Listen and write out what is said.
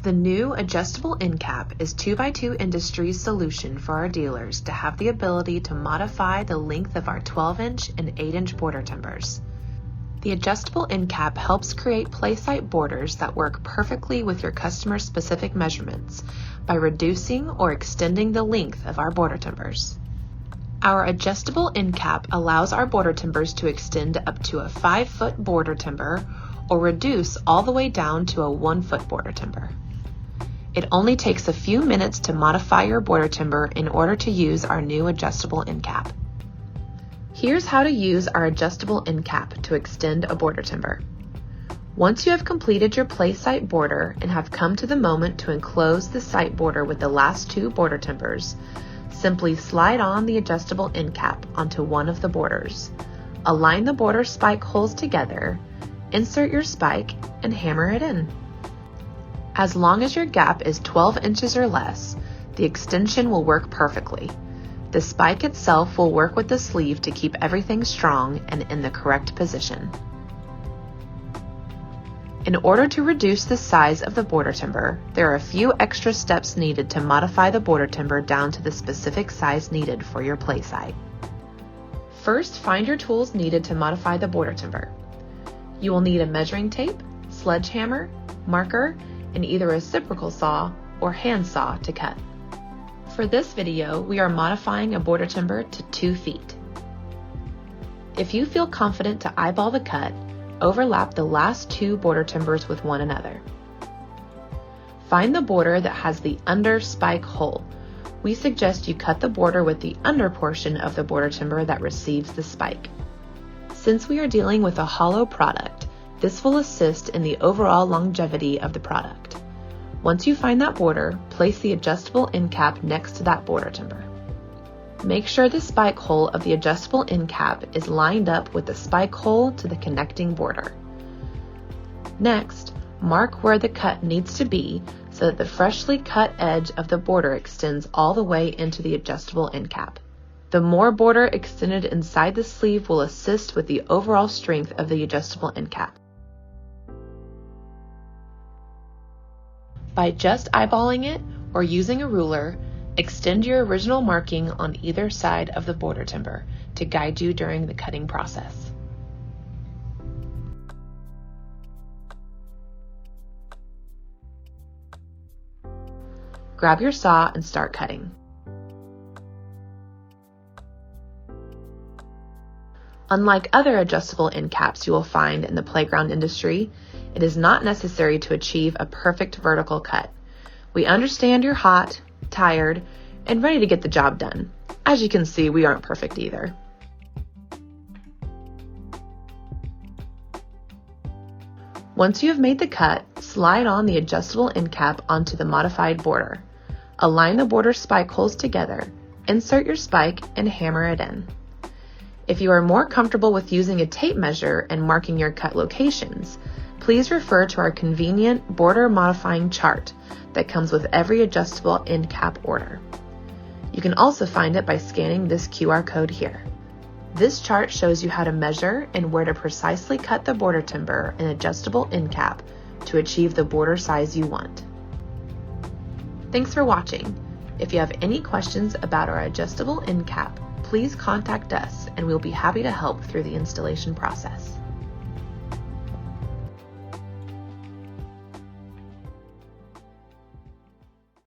The new adjustable end cap is 2x2 Industries' solution for our dealers to have the ability to modify the length of our 12-inch and 8-inch border timbers. The adjustable end cap helps create play-site borders that work perfectly with your customer's specific measurements by reducing or extending the length of our border timbers. Our adjustable end cap allows our border timbers to extend up to a 5-foot border timber or reduce all the way down to a 1-foot border timber. It only takes a few minutes to modify your border timber in order to use our new adjustable end cap. Here's how to use our adjustable end cap to extend a border timber. Once you have completed your play site border and have come to the moment to enclose the site border with the last 2 border timbers, simply slide on the adjustable end cap onto one of the borders. Align the border spike holes together, insert your spike, and hammer it in. As long as your gap is 12 inches or less, the extension will work perfectly. The spike itself will work with the sleeve to keep everything strong and in the correct position. In order to reduce the size of the border timber, there are a few extra steps needed to modify the border timber down to the specific size needed for your play site. First, find your tools needed to modify the border timber. You will need a measuring tape, sledgehammer, marker, and either a reciprocal saw or hand saw to cut. For this video, we are modifying a border timber to 2 feet. If you feel confident to eyeball the cut, overlap the last 2 border timbers with one another. Find the border that has the under spike hole. We suggest you cut the border with the under portion of the border timber that receives the spike. Since we are dealing with a hollow product, this will assist in the overall longevity of the product. Once you find that border, place the adjustable end cap next to that border timber. Make sure the spike hole of the adjustable end cap is lined up with the spike hole to the connecting border. Next, mark where the cut needs to be so that the freshly cut edge of the border extends all the way into the adjustable end cap. The more border extended inside the sleeve will assist with the overall strength of the adjustable end cap. By just eyeballing it or using a ruler, extend your original marking on either side of the border timber to guide you during the cutting process. Grab your saw and start cutting. Unlike other adjustable end caps you will find in the playground industry, it is not necessary to achieve a perfect vertical cut. We understand you're hot, tired, and ready to get the job done. As you can see, we aren't perfect either. Once you have made the cut, slide on the adjustable end cap onto the modified border. Align the border spike holes together, insert your spike, and hammer it in. If you are more comfortable with using a tape measure and marking your cut locations, please refer to our convenient border modifying chart that comes with every adjustable end cap order. You can also find it by scanning this QR code here. This chart shows you how to measure and where to precisely cut the border timber and adjustable end cap to achieve the border size you want. Thanks for watching. If you have any questions about our adjustable end cap, please contact us and we'll be happy to help through the installation process.